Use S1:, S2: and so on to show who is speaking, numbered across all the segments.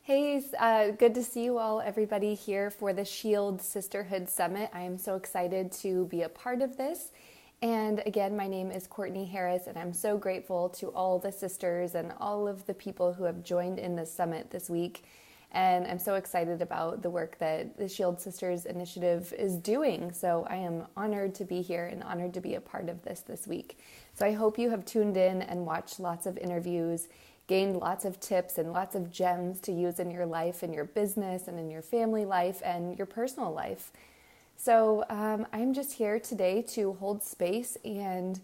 S1: Hey, good to see you all, everybody here for the Shield Sisterhood Summit. I am so excited to be a part of this. And again, my name is Courtney Harris, and I'm so grateful to all the sisters and all of the people who have joined in this summit this week. And I'm so excited about the work that the Shield Sisters Initiative is doing. So I am honored to be here and honored to be a part of this week. So I hope you have tuned in and watched lots of interviews, gained lots of tips and lots of gems to use in your life, in your business, and in your family life and your personal life. So I'm just here today to hold space, and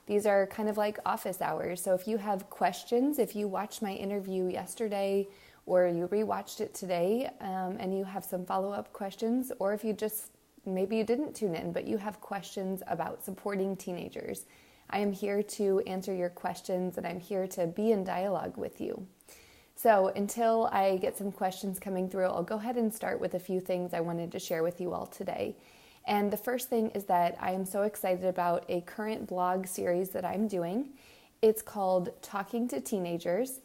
S1: these are kind of like office hours. So if you have questions, if you watched my interview yesterday or you rewatched it today and you have some follow-up questions, or if you just, maybe you didn't tune in, but you have questions about supporting teenagers, I am here to answer your questions, and I'm here to be in dialogue with you. So until I get some questions coming through, I'll go ahead and start with a few things I wanted to share with you all today. And the first thing is that I am so excited about a current blog series that I'm doing. It's called Talking to Teenagers.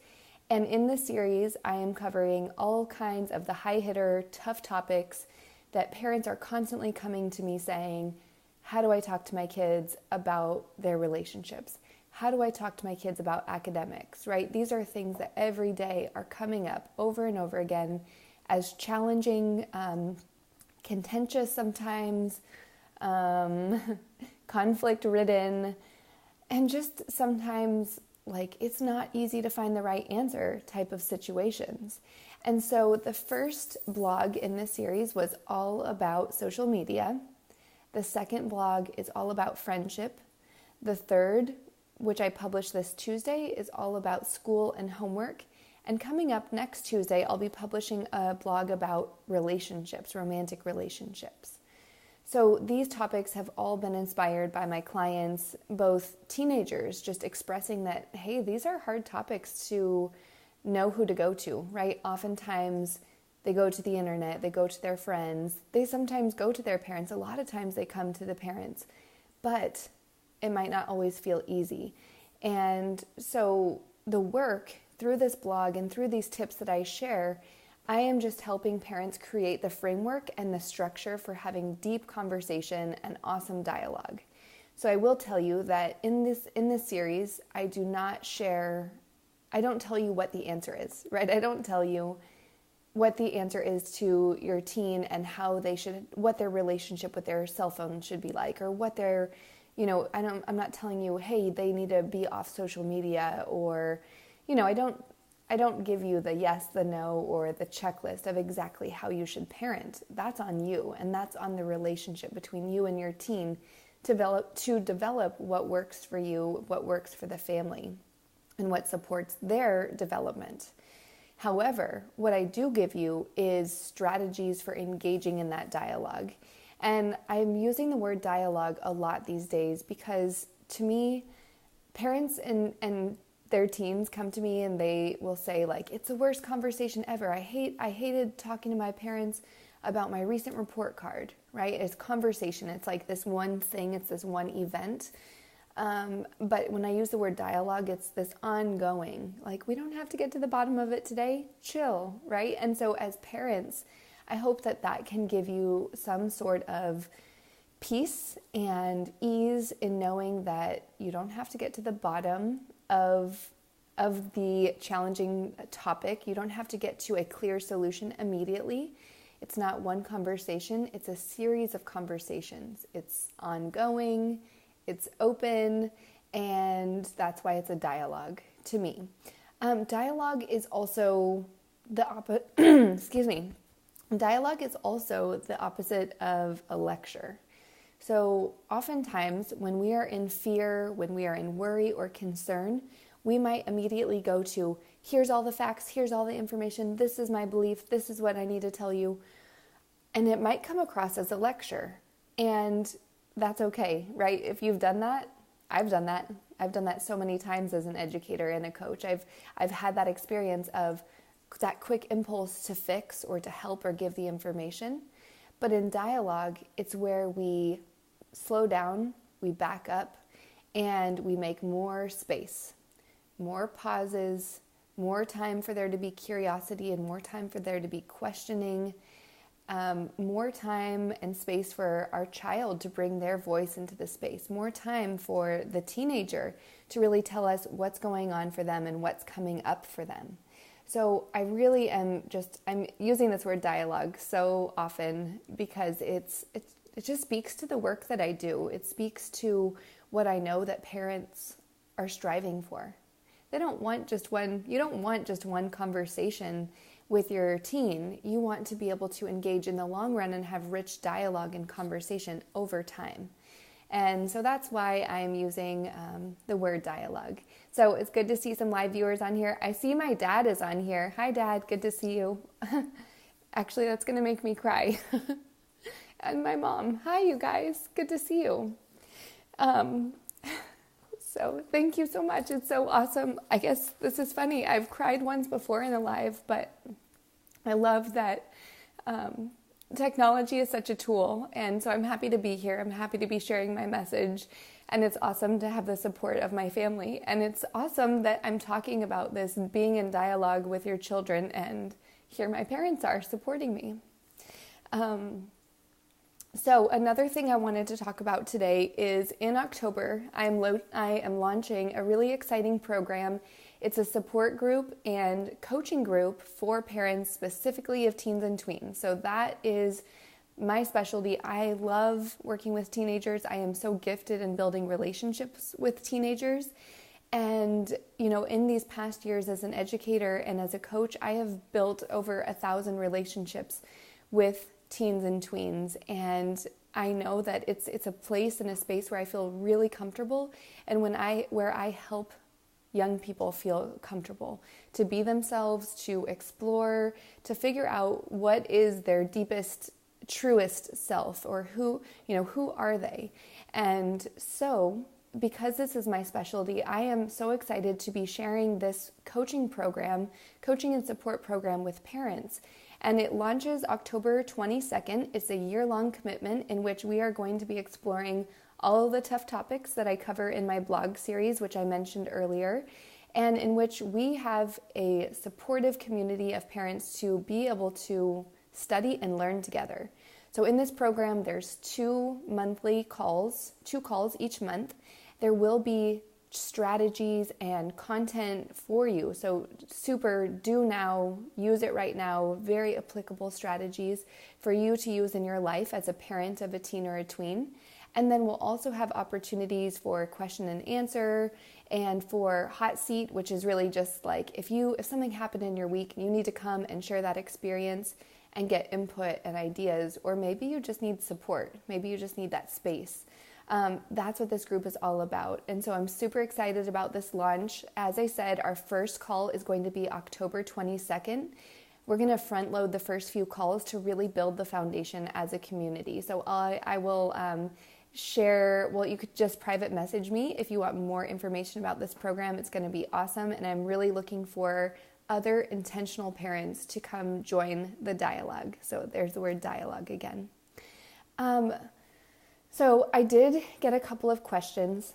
S1: And in this series, I am covering all kinds of the high-hitter, tough topics that parents are constantly coming to me saying, how do I talk to my kids about their relationships? How do I talk to my kids about academics, right? These are things that every day are coming up over and over again as challenging, contentious sometimes, conflict-ridden, and just sometimes like it's not easy to find the right answer type of situations. And so the first blog in this series was all about social media. The second blog is all about friendship. The third, which I published this Tuesday, is all about school and homework. And coming up next Tuesday, I'll be publishing a blog about relationships, romantic relationships. So these topics have all been inspired by my clients, both teenagers, just expressing that, hey, these are hard topics to know who to go to, right? Oftentimes, they go to the internet, they go to their friends, they sometimes go to their parents. A lot of times they come to the parents, but it might not always feel easy. And so the work through this blog and through these tips that I share, I am just helping parents create the framework and the structure for having deep conversation and awesome dialogue. So I will tell you that in this series, I don't tell you what the answer is, right? I don't tell you what the answer is to your teen and what their relationship with their cell phone should be like, or what their, I'm not telling you, hey, they need to be off social media, or, I don't give you the yes, the no, or the checklist of exactly how you should parent. That's on you, and that's on the relationship between you and your teen to develop what works for you, what works for the family, and what supports their development. However, what I do give you is strategies for engaging in that dialogue. And I'm using the word dialogue a lot these days because to me, parents and their teens come to me and they will say like, it's the worst conversation ever. I hated talking to my parents about my recent report card, right? It's conversation. It's like this one thing. It's this one event. But when I use the word dialogue, it's this ongoing, like we don't have to get to the bottom of it today, chill, right? And so as parents, I hope that can give you some sort of peace and ease in knowing that you don't have to get to the bottom of the challenging topic. You don't have to get to a clear solution immediately. It's not one conversation, it's a series of conversations. It's ongoing. It's open, and that's why it's a dialogue to me. Dialogue is also the Dialogue is also the opposite of a lecture. So oftentimes when we are in fear, when we are in worry or concern, we might immediately go to, here's all the facts, here's all the information, this is my belief, this is what I need to tell you. And it might come across as a lecture. And that's okay, right? If you've done that, I've done that. I've done that so many times as an educator and a coach. I've had that experience of that quick impulse to fix or to help or give the information. But in dialogue, it's where we slow down, we back up, and we make more space, more pauses, more time for there to be curiosity and more time for there to be questioning, more time and space for our child to bring their voice into the space, more time for the teenager to really tell us what's going on for them and what's coming up for them. So I really I'm using this word dialogue so often because it just speaks to the work that I do. It speaks to what I know that parents are striving for. You don't want just one conversation with your teen. You want to be able to engage in the long run and have rich dialogue and conversation over time. And so that's why I'm using the word dialogue. So it's good to see some live viewers on here. I see my dad is on here. Hi, Dad. Good to see you. Actually, that's going to make me cry. And my mom. Hi, you guys. Good to see you. So thank you so much. It's so awesome. I guess this is funny. I've cried once before in a live, but I love that technology is such a tool. And so I'm happy to be here. I'm happy to be sharing my message. And it's awesome to have the support of my family. And it's awesome that I'm talking about this, being in dialogue with your children, and here my parents are supporting me. So another thing I wanted to talk about today is in October, I am launching a really exciting program. It's a support group and coaching group for parents specifically of teens and tweens. So that is my specialty. I love working with teenagers. I am so gifted in building relationships with teenagers. And, in these past years as an educator and as a coach, I have built over 1,000 relationships with teens and tweens, and I know that it's a place and a space where I feel really comfortable, and where I help young people feel comfortable to be themselves, to explore, to figure out what is their deepest, truest self, or who are they. And so because this is my specialty, I am so excited to be sharing this coaching and support program with parents. And it launches October 22nd. It's a year-long commitment in which we are going to be exploring all of the tough topics that I cover in my blog series, which I mentioned earlier, and in which we have a supportive community of parents to be able to study and learn together. So in this program, there's 2 calls each month. There will be strategies and content for you. So do now, use it right now, very applicable strategies for you to use in your life as a parent of a teen or a tween. And then we'll also have opportunities for question and answer and for hot seat, which is really just like if something happened in your week and you need to come and share that experience and get input and ideas, or maybe you just need support. Maybe you just need that space. That's what this group is all about. And so I'm super excited about this launch. As I said, our first call is going to be October 22nd. We're going to front load the first few calls to really build the foundation as a community. So I will share, you could just private message me if you want more information about this program. It's going to be awesome. And I'm really looking for other intentional parents to come join the dialogue. So there's the word dialogue again. So I did get a couple of questions.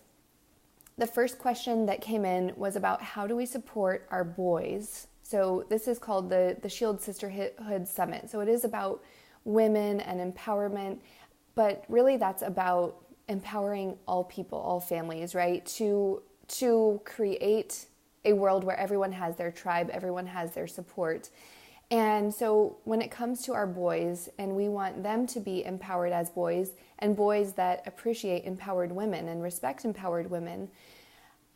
S1: The first question that came in was about how do we support our boys? So this is called the Shield Sisterhood Summit. So it is about women and empowerment, but really that's about empowering all people, all families, right? To create a world where everyone has their tribe, everyone has their support. And so when it comes to our boys, and we want them to be empowered as boys, and boys that appreciate empowered women and respect empowered women,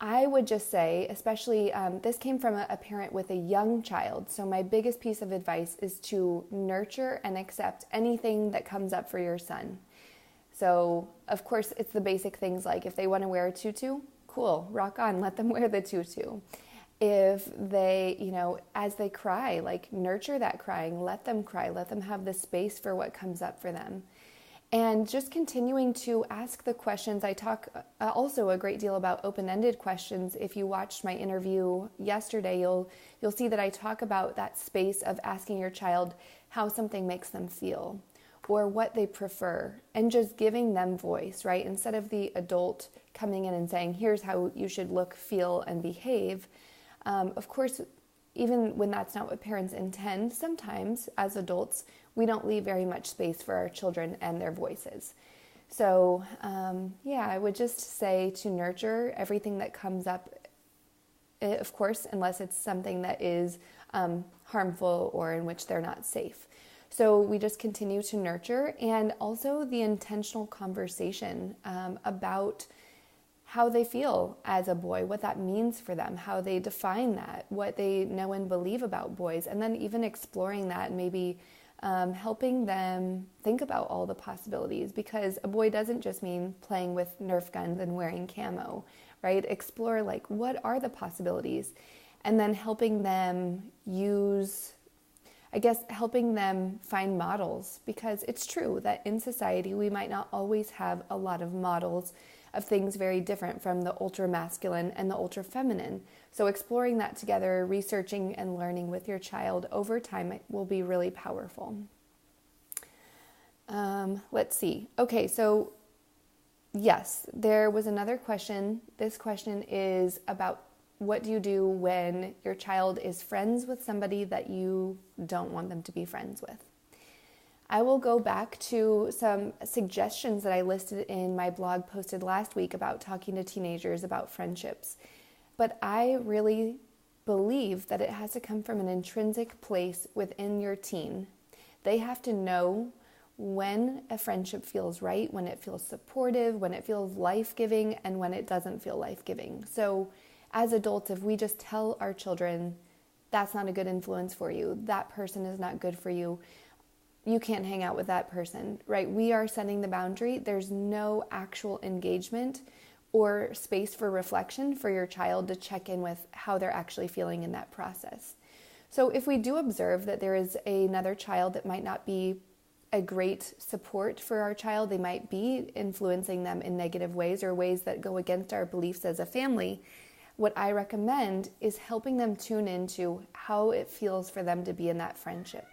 S1: I would just say, especially, this came from a parent with a young child. So my biggest piece of advice is to nurture and accept anything that comes up for your son. So of course, it's the basic things like if they want to wear a tutu, cool, rock on, let them wear the tutu. If they, as they cry, nurture that crying, let them cry, let them have the space for what comes up for them. And just continuing to ask the questions. I talk also a great deal about open-ended questions. If you watched my interview yesterday, you'll see that I talk about that space of asking your child how something makes them feel or what they prefer, and just giving them voice, right? Instead of the adult coming in and saying, here's how you should look, feel, and behave. Of course, even when that's not what parents intend, sometimes as adults, we don't leave very much space for our children and their voices. So, I would just say to nurture everything that comes up, of course, unless it's something that is harmful or in which they're not safe. So we just continue to nurture, and also the intentional conversation about how they feel as a boy, what that means for them, how they define that, what they know and believe about boys, and then even exploring that and maybe helping them think about all the possibilities, because a boy doesn't just mean playing with Nerf guns and wearing camo, right? Explore what are the possibilities, and then helping them helping them find models, because it's true that in society we might not always have a lot of models of things very different from the ultra masculine and the ultra feminine. So exploring that together, researching and learning with your child over time, it will be really powerful. Let's see. Okay, so yes, there was another question. This question is about what do you do when your child is friends with somebody that you don't want them to be friends with? I will go back to some suggestions that I listed in my blog posted last week about talking to teenagers about friendships. But I really believe that it has to come from an intrinsic place within your teen. They have to know when a friendship feels right, when it feels supportive, when it feels life-giving, and when it doesn't feel life-giving. So as adults, if we just tell our children, that's not a good influence for you, that person is not good for you, you can't hang out with that person, right? We are setting the boundary. There's no actual engagement or space for reflection for your child to check in with how they're actually feeling in that process. So if we do observe that there is another child that might not be a great support for our child, they might be influencing them in negative ways or ways that go against our beliefs as a family, what I recommend is helping them tune into how it feels for them to be in that friendship.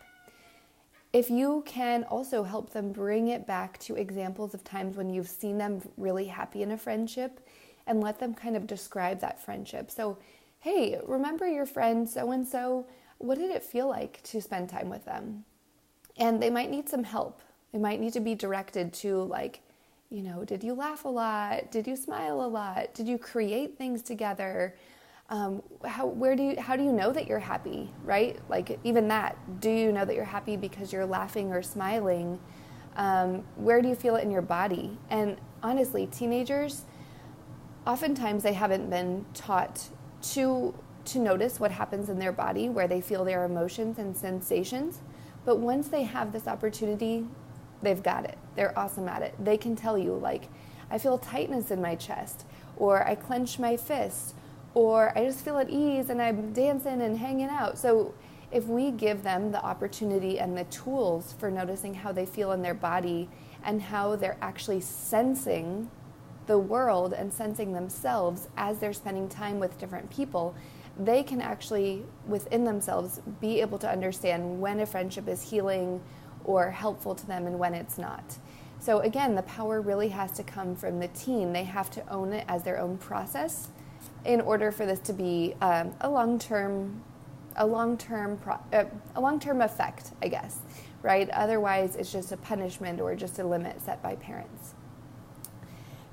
S1: If you can also help them bring it back to examples of times when you've seen them really happy in a friendship, and let them kind of describe that friendship. So, hey, remember your friend so-and-so? What did it feel like to spend time with them? And they might need some help. They might need to be directed to did you laugh a lot? Did you smile a lot? Did you create things together? How do you know that you're happy, right? Even that, do you know that you're happy because you're laughing or smiling? Where do you feel it in your body? And honestly, teenagers, oftentimes they haven't been taught to notice what happens in their body, where they feel their emotions and sensations. But once they have this opportunity, they've got it. They're awesome at it. They can tell you, I feel tightness in my chest, or I clench my fist, or I just feel at ease and I'm dancing and hanging out. So if we give them the opportunity and the tools for noticing how they feel in their body and how they're actually sensing the world and sensing themselves as they're spending time with different people, they can actually, within themselves, be able to understand when a friendship is healing or helpful to them and when it's not. So again, the power really has to come from the teen. They have to own it as their own process in order for this to be a long-term effect, I guess, right? Otherwise, it's just a punishment or just a limit set by parents.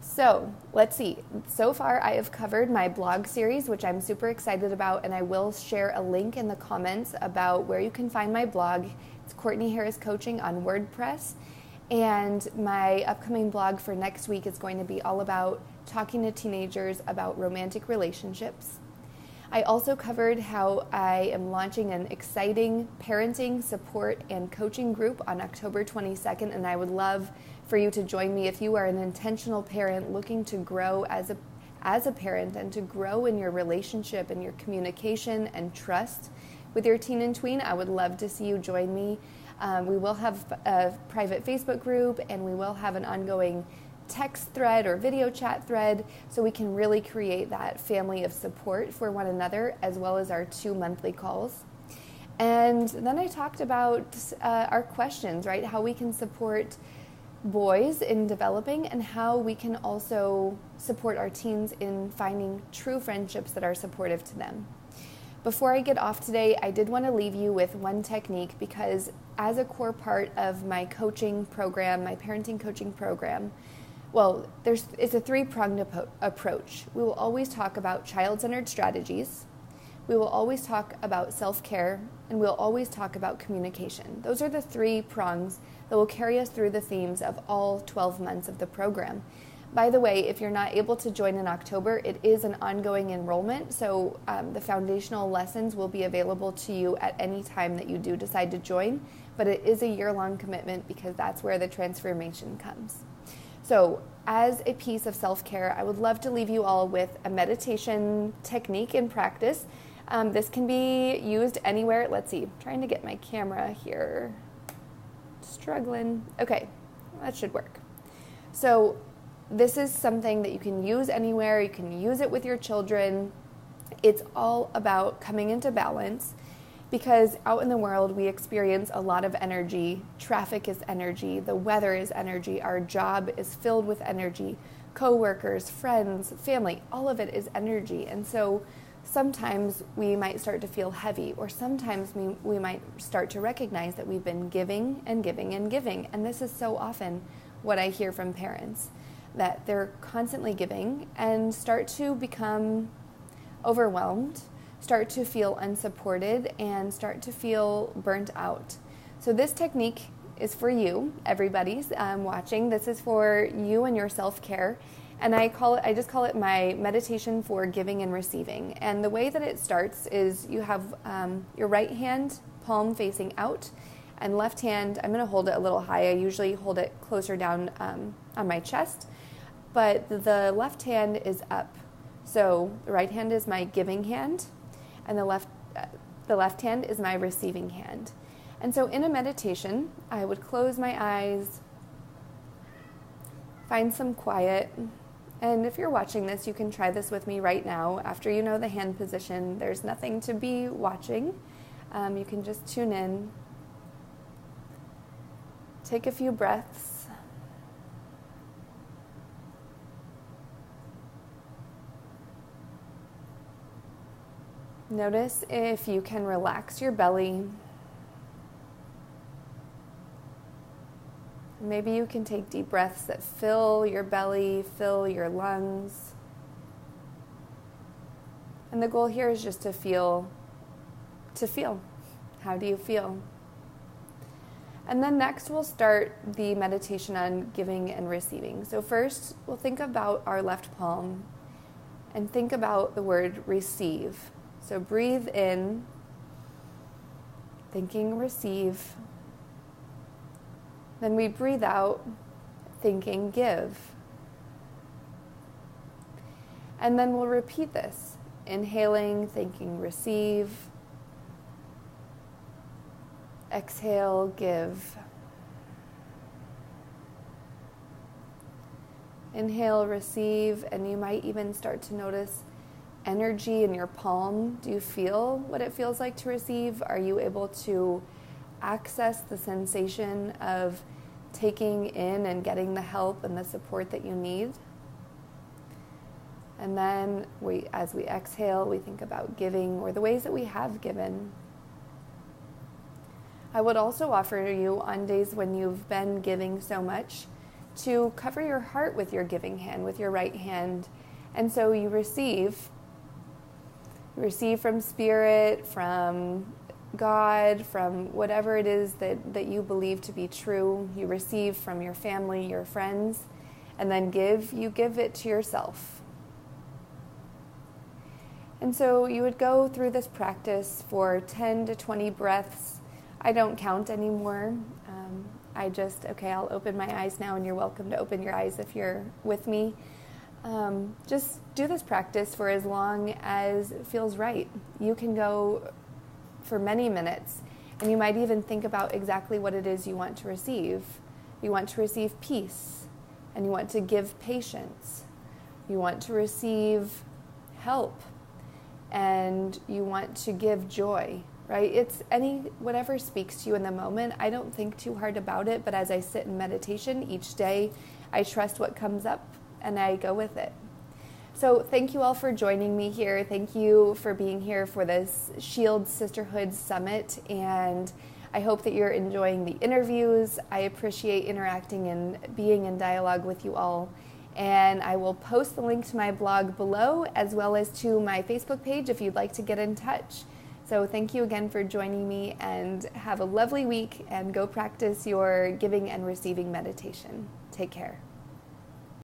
S1: So let's see. So far, I have covered my blog series, which I'm super excited about, and I will share a link in the comments about where you can find my blog. It's Courtney Harris Coaching on WordPress. And my upcoming blog for next week is going to be all about talking to teenagers about romantic relationships. I also covered how I am launching an exciting parenting support and coaching group on October 22nd, and I would love for you to join me if you are an intentional parent looking to grow as a parent and to grow in your relationship and your communication and trust with your teen and tween. I would love to see you join me. We will have a private Facebook group, and we will have an ongoing text thread or video chat thread, so we can really create that family of support for one another, as well as our 2 monthly calls. And then I talked about our questions, right? How we can support boys in developing, and how we can also support our teens in finding true friendships that are supportive to them. Before I get off today, I did want to leave you with one technique, because as a core part of my coaching program, my parenting coaching program, well, it's a three-pronged approach. We will always talk about child-centered strategies, we will always talk about self-care, and we'll always talk about communication. Those are the three prongs that will carry us through the themes of all 12 months of the program. By the way, if you're not able to join in October, it is an ongoing enrollment, so the foundational lessons will be available to you at any time that you do decide to join, but it is a year-long commitment, because that's where the transformation comes. So as a piece of self-care, I would love to leave you all with a meditation technique and practice. This can be used anywhere. Let's see, I'm trying to get my camera here. Struggling. Okay, that should work. So this is something that you can use anywhere. You can use it with your children. It's all about coming into balance, because out in the world we experience a lot of energy. Traffic is energy, the weather is energy, our job is filled with energy, coworkers, friends, family, all of it is energy. And so sometimes we might start to feel heavy, or sometimes we might start to recognize that we've been giving and giving and giving. And this is so often what I hear from parents, that they're constantly giving and start to become overwhelmed, start to feel unsupported, and start to feel burnt out. So this technique is for you, everybody's watching. This is for you and your self-care. And I just call it my meditation for giving and receiving. And the way that it starts is you have your right hand palm facing out, and left hand, I'm going to hold it a little high. I usually hold it closer down on my chest, but the left hand is up. So the right hand is my giving hand, and the left hand is my receiving hand. And so in a meditation, I would close my eyes, find some quiet. And if you're watching this, you can try this with me right now. After you know the hand position, there's nothing to be watching. You can just tune in. Take a few breaths. Notice if you can relax your belly. Maybe you can take deep breaths that fill your belly, fill your lungs. And the goal here is just to feel. How do you feel? And then next we'll start the meditation on giving and receiving. So first we'll think about our left palm and think about the word receive. So breathe in, thinking receive. Then we breathe out, thinking give. And then we'll repeat this, inhaling, thinking receive. Exhale, give. Inhale, receive, and you might even start to notice energy in your palm. Do you feel what it feels like to receive? Are you able to access the sensation of taking in and getting the help and the support that you need? And then as we exhale, we think about giving, or the ways that we have given. I would also offer you, on days when you've been giving so much, to cover your heart with your giving hand, with your right hand. And so you receive from Spirit, from God, from whatever it is that you believe to be true. You receive from your family, your friends, and then you give it to yourself. And so you would go through this practice for 10 to 20 breaths. I don't count anymore. I'll open my eyes now, and you're welcome to open your eyes if you're with me. Just do this practice for as long as it feels right. You can go for many minutes, and you might even think about exactly what it is you want to receive. You want to receive peace, and you want to give patience. You want to receive help, and you want to give joy. Right? It's whatever speaks to you in the moment. I don't think too hard about it, but as I sit in meditation each day, I trust what comes up and I go with it. So thank you all for joining me here. Thank you for being here for this Shield Sisterhood Summit, and I hope that you're enjoying the interviews. I appreciate interacting and being in dialogue with you all. And I will post the link to my blog below, as well as to my Facebook page if you'd like to get in touch. So thank you again for joining me, and have a lovely week, and go practice your giving and receiving meditation. Take care.